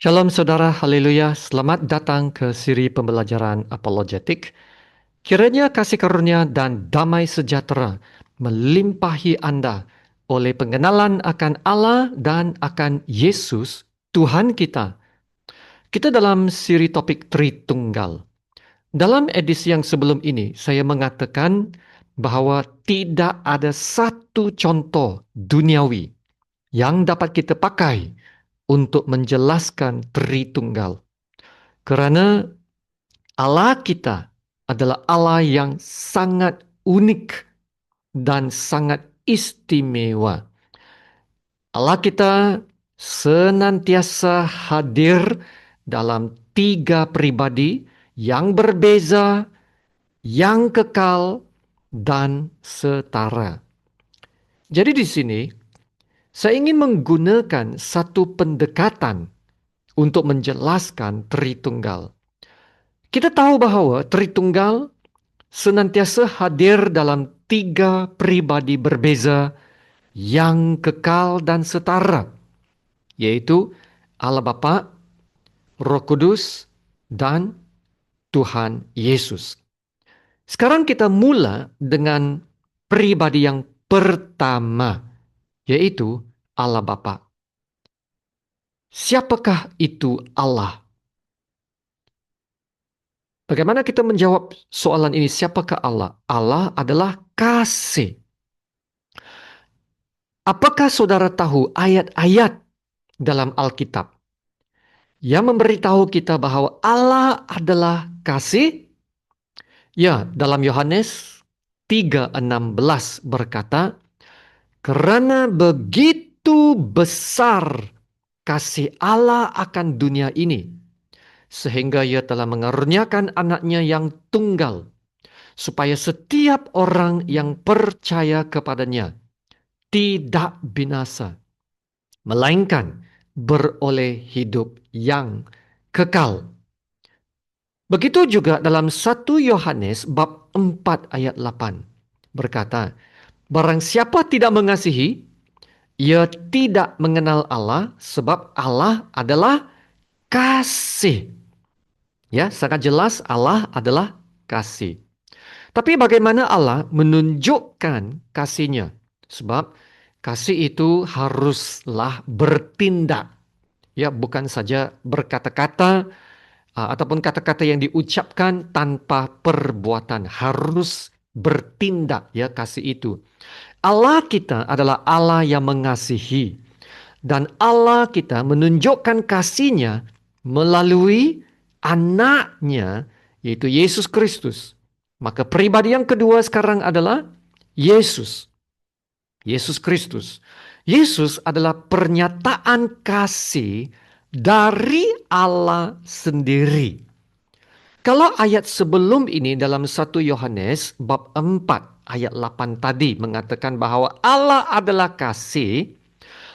Shalom saudara, haleluya. Selamat datang ke siri pembelajaran apologetik. Kiranya kasih karunia dan damai sejahtera melimpahi Anda oleh pengenalan akan Allah dan akan Yesus, Tuhan kita. Kita dalam siri topik Tritunggal. Dalam edisi yang sebelum ini, saya mengatakan bahwa tidak ada satu contoh duniawi yang dapat kita pakai untuk menjelaskan Tritunggal. Karena Allah kita adalah Allah yang sangat unik dan sangat istimewa. Allah kita senantiasa hadir dalam tiga pribadi yang berbeza, yang kekal, dan setara. Jadi di sini, saya ingin menggunakan satu pendekatan untuk menjelaskan Tritunggal. Kita tahu bahwa Tritunggal senantiasa hadir dalam tiga pribadi berbeza yang kekal dan setara, yaitu Allah Bapa, Roh Kudus, dan Tuhan Yesus. Sekarang kita mula dengan pribadi yang pertama, yaitu Allah Bapa. Siapakah itu Allah? Bagaimana kita menjawab soalan ini? Siapakah Allah? Allah adalah kasih. Apakah saudara tahu ayat-ayat dalam Alkitab yang memberitahu kita bahwa Allah adalah kasih? Ya, dalam Yohanes 3:16 berkata, "Karena begitu besar kasih Allah akan dunia ini, sehingga Ia telah mengaruniakan anaknya yang tunggal, supaya setiap orang yang percaya kepadanya tidak binasa, melainkan beroleh hidup yang kekal." Begitu juga dalam 1 Yohanes bab 4 ayat 8 berkata, "Barang siapa tidak mengasihi, ia tidak mengenal Allah, sebab Allah adalah kasih." Ya, sangat jelas Allah adalah kasih. Tapi bagaimana Allah menunjukkan kasihnya? Sebab kasih itu haruslah bertindak. Ya, bukan saja berkata-kata ataupun kata-kata yang diucapkan tanpa perbuatan. Harus bertindak ya kasih itu. Allah kita adalah Allah yang mengasihi. Dan Allah kita menunjukkan kasihnya melalui anaknya, yaitu Yesus Kristus. Maka pribadi yang kedua sekarang adalah Yesus. Yesus Kristus. Yesus adalah pernyataan kasih dari Allah sendiri. Kalau ayat sebelum ini dalam 1 Yohanes bab 4 ayat 8 tadi mengatakan bahwa Allah adalah kasih,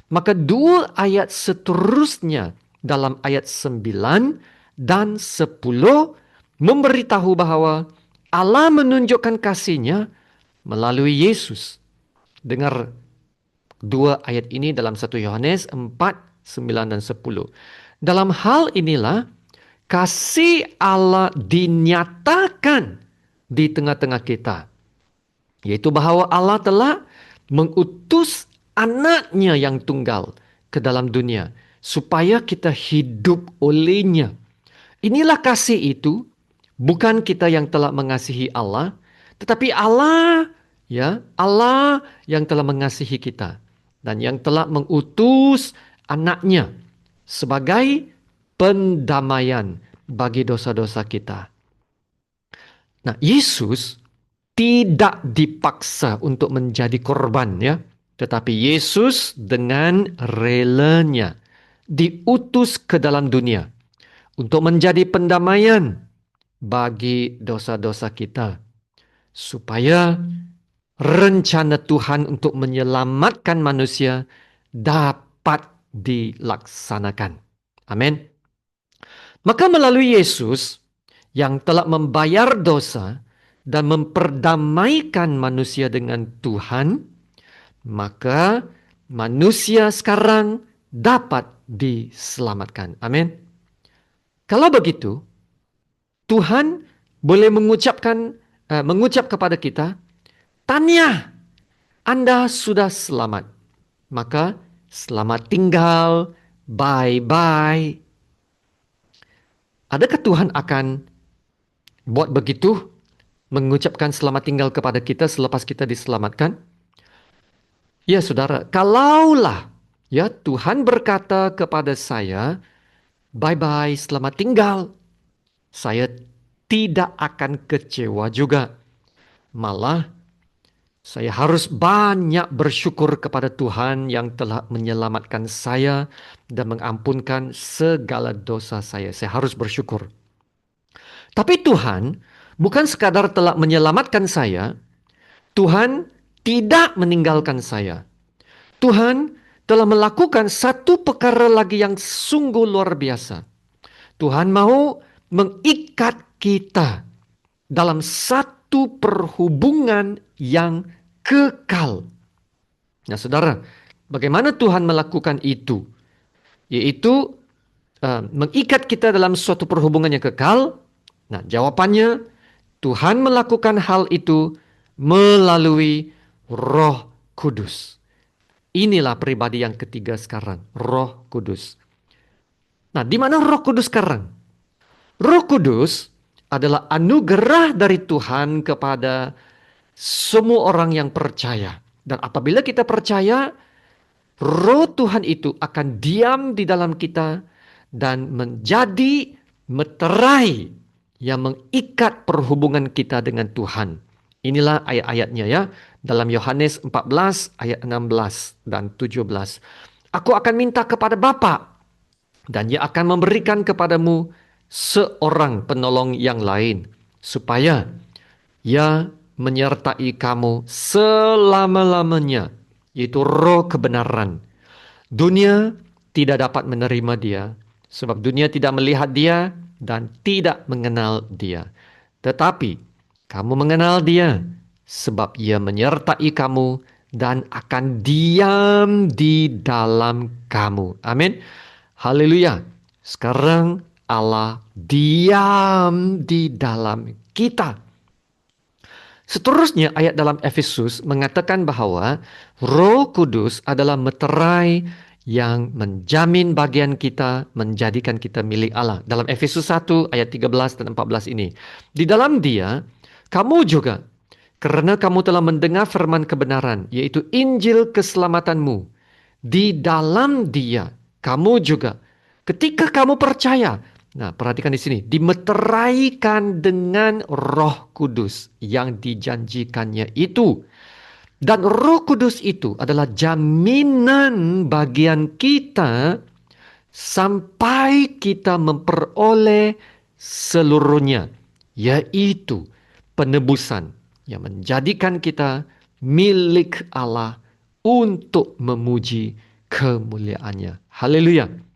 maka dua ayat seterusnya dalam ayat 9 dan 10 memberitahu bahwa Allah menunjukkan kasihnya melalui Yesus. Dengar dua ayat ini dalam 1 Yohanes 4, 9 dan 10. Dalam hal inilah kasih Allah dinyatakan di tengah-tengah kita. Yaitu bahwa Allah telah mengutus anaknya yang tunggal ke dalam dunia. Supaya kita hidup olehnya. Inilah kasih itu. Bukan kita yang telah mengasihi Allah. Tetapi Allah, ya, Allah yang telah mengasihi kita. Dan yang telah mengutus anaknya sebagai pendamaian bagi dosa-dosa kita. Nah, Yesus tidak dipaksa untuk menjadi korban ya. Tetapi Yesus dengan relanya diutus ke dalam dunia untuk menjadi pendamaian bagi dosa-dosa kita. Supaya rencana Tuhan untuk menyelamatkan manusia dapat dilaksanakan. Amin. Maka melalui Yesus yang telah membayar dosa dan memperdamaikan manusia dengan Tuhan, maka manusia sekarang dapat diselamatkan. Amin. Kalau begitu, Tuhan boleh mengucap kepada kita, "Tanya, Anda sudah selamat." Maka selamat tinggal, bye-bye. Adakah Tuhan akan buat begitu? Mengucapkan selamat tinggal kepada kita selepas kita diselamatkan? Ya saudara, kalaulah ya Tuhan berkata kepada saya, bye-bye, selamat tinggal, saya tidak akan kecewa juga. Malah saya harus banyak bersyukur kepada Tuhan yang telah menyelamatkan saya dan mengampunkan segala dosa saya. Saya harus bersyukur. Tapi Tuhan bukan sekadar telah menyelamatkan saya, Tuhan tidak meninggalkan saya. Tuhan telah melakukan satu perkara lagi yang sungguh luar biasa. Tuhan mau mengikat kita dalam satu perhubungan yang kekal. Nah, saudara, bagaimana Tuhan melakukan itu? Yaitu mengikat kita dalam suatu perhubungan yang kekal. Nah, jawabannya Tuhan melakukan hal itu melalui Roh Kudus. Inilah pribadi yang ketiga sekarang, Roh Kudus. Nah, di mana Roh Kudus sekarang? Roh Kudus adalah anugerah dari Tuhan kepada semua orang yang percaya. Dan apabila kita percaya, Roh Tuhan itu akan diam di dalam kita dan menjadi meterai yang mengikat perhubungan kita dengan Tuhan. Inilah ayat-ayatnya ya. Dalam Yohanes 14 ayat 16 dan 17. Aku akan minta kepada Bapa dan Ia akan memberikan kepadamu seorang penolong yang lain supaya Ia menyertai kamu selama-lamanya, yaitu Roh kebenaran. Dunia tidak dapat menerima Dia, sebab dunia tidak melihat Dia dan tidak mengenal Dia. Tetapi kamu mengenal Dia, sebab Ia menyertai kamu dan akan diam di dalam kamu. Amin. Haleluya. Sekarang Allah diam di dalam kita. Seterusnya ayat dalam Efesus mengatakan bahwa Roh Kudus adalah meterai yang menjamin bagian kita, menjadikan kita milik Allah. Dalam Efesus 1 ayat 13 dan 14 ini. Di dalam Dia, kamu juga, karena kamu telah mendengar firman kebenaran, yaitu Injil keselamatanmu. Di dalam Dia, kamu juga, ketika kamu percaya. Nah, perhatikan di sini, dimeteraikan dengan Roh Kudus yang dijanjikannya itu. Dan Roh Kudus itu adalah jaminan bagian kita sampai kita memperoleh seluruhnya, yaitu penebusan yang menjadikan kita milik Allah untuk memuji kemuliaannya. Haleluya.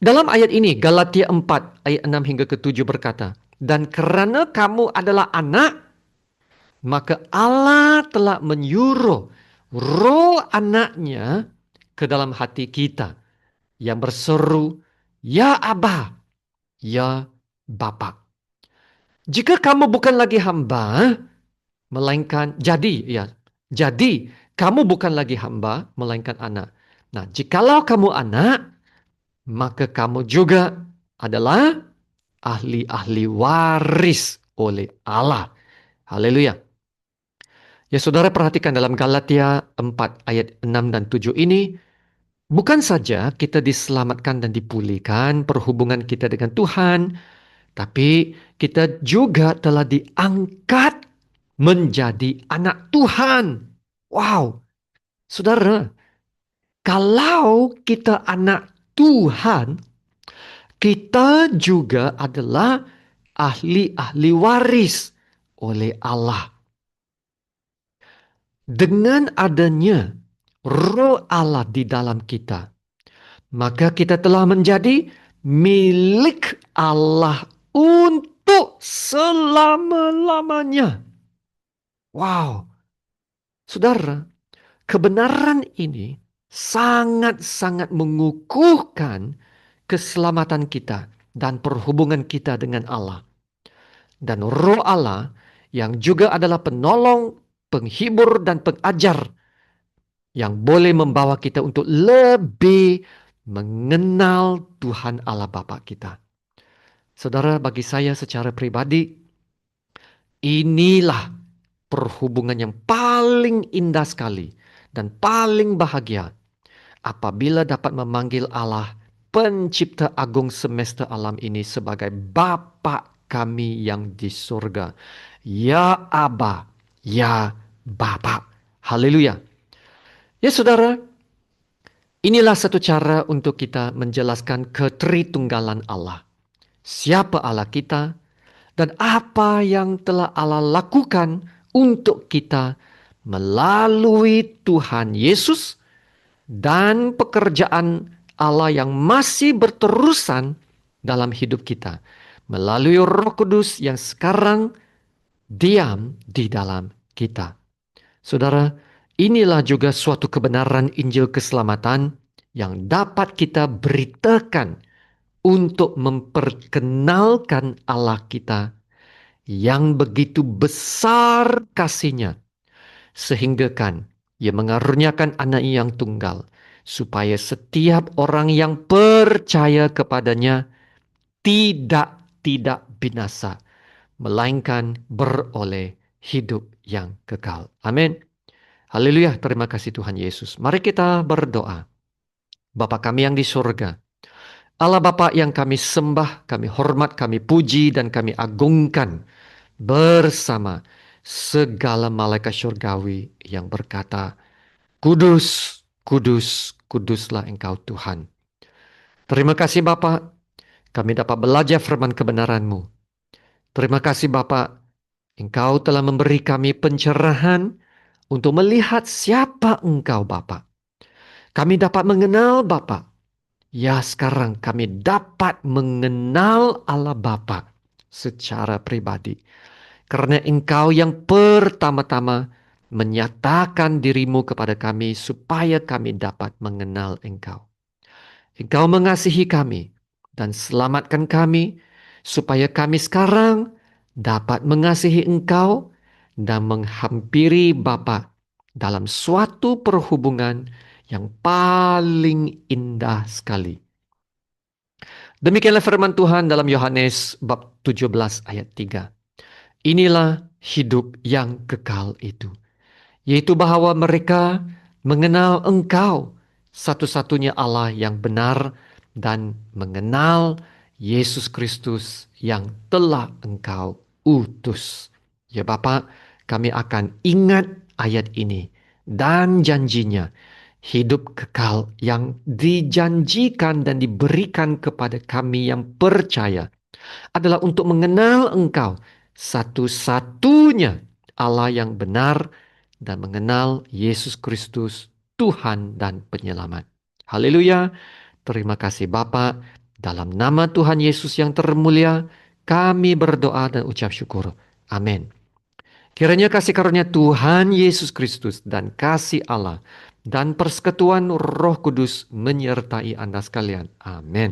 Dalam ayat ini, Galatia 4 ayat 6 hingga ke-7 berkata, dan karena kamu adalah anak, maka Allah telah menyuruh roh anaknya ke dalam hati kita yang berseru, ya Abba, ya Bapa. Jika kamu bukan lagi hamba, melainkan jadi kamu bukan lagi hamba, melainkan anak. Nah, jikalau kamu anak, maka kamu juga adalah ahli-ahli waris oleh Allah. Haleluya. Ya saudara perhatikan dalam Galatia 4 ayat 6 dan 7 ini, bukan saja kita diselamatkan dan dipulihkan perhubungan kita dengan Tuhan, tapi kita juga telah diangkat menjadi anak Tuhan. Wow, saudara, kalau kita anak Tuhan, kita juga adalah ahli-ahli waris oleh Allah. Dengan adanya Roh Allah di dalam kita, maka kita telah menjadi milik Allah untuk selama-lamanya. Wow, saudara, kebenaran ini sangat-sangat mengukuhkan keselamatan kita dan perhubungan kita dengan Allah. Dan Roh Allah yang juga adalah penolong, penghibur, dan pengajar yang boleh membawa kita untuk lebih mengenal Tuhan Allah Bapa kita. Saudara, bagi saya secara pribadi, inilah perhubungan yang paling indah sekali dan paling bahagia apabila dapat memanggil Allah, pencipta agung semesta alam ini, sebagai Bapa kami yang di surga. Ya Aba, ya Bapa. Haleluya. Ya saudara, inilah satu cara untuk kita menjelaskan ketritunggalan Allah. Siapa Allah kita dan apa yang telah Allah lakukan untuk kita melalui Tuhan Yesus dan pekerjaan Allah yang masih berterusan dalam hidup kita melalui Roh Kudus yang sekarang diam di dalam kita. Saudara, inilah juga suatu kebenaran Injil keselamatan yang dapat kita beritakan untuk memperkenalkan Allah kita yang begitu besar kasih-Nya, sehingga kan Ia mengaruniakan anaknya yang tunggal, supaya setiap orang yang percaya kepadanya tidak binasa, melainkan beroleh hidup yang kekal. Amin. Haleluya, terima kasih Tuhan Yesus. Mari kita berdoa. Bapa kami yang di surga, Allah Bapa yang kami sembah, kami hormat, kami puji, dan kami agungkan bersama segala malaikat syurgawi yang berkata, Kudus, kudus, kuduslah Engkau Tuhan. Terima kasih Bapa, kami dapat belajar firman kebenaran-Mu. Terima kasih Bapa, Engkau telah memberi kami pencerahan untuk melihat siapa Engkau Bapa. Kami dapat mengenal Bapa. Ya, sekarang kami dapat mengenal Allah Bapa secara pribadi. Karena Engkau yang pertama-tama menyatakan dirimu kepada kami supaya kami dapat mengenal Engkau. Engkau mengasihi kami dan selamatkan kami supaya kami sekarang dapat mengasihi Engkau dan menghampiri Bapa dalam suatu perhubungan yang paling indah sekali. Demikianlah firman Tuhan dalam Yohanes bab 17 ayat 3. Inilah hidup yang kekal itu, yaitu bahwa mereka mengenal Engkau, satu-satunya Allah yang benar, dan mengenal Yesus Kristus yang telah Engkau utus. Ya Bapa, kami akan ingat ayat ini dan janjinya, hidup kekal yang dijanjikan dan diberikan kepada kami yang percaya adalah untuk mengenal Engkau, satu-satunya Allah yang benar, dan mengenal Yesus Kristus, Tuhan dan Penyelamat. Haleluya. Terima kasih Bapa. Dalam nama Tuhan Yesus yang termulia, kami berdoa dan ucap syukur. Amin. Kiranya kasih karunia Tuhan Yesus Kristus dan kasih Allah dan persekutuan Roh Kudus menyertai Anda sekalian. Amin.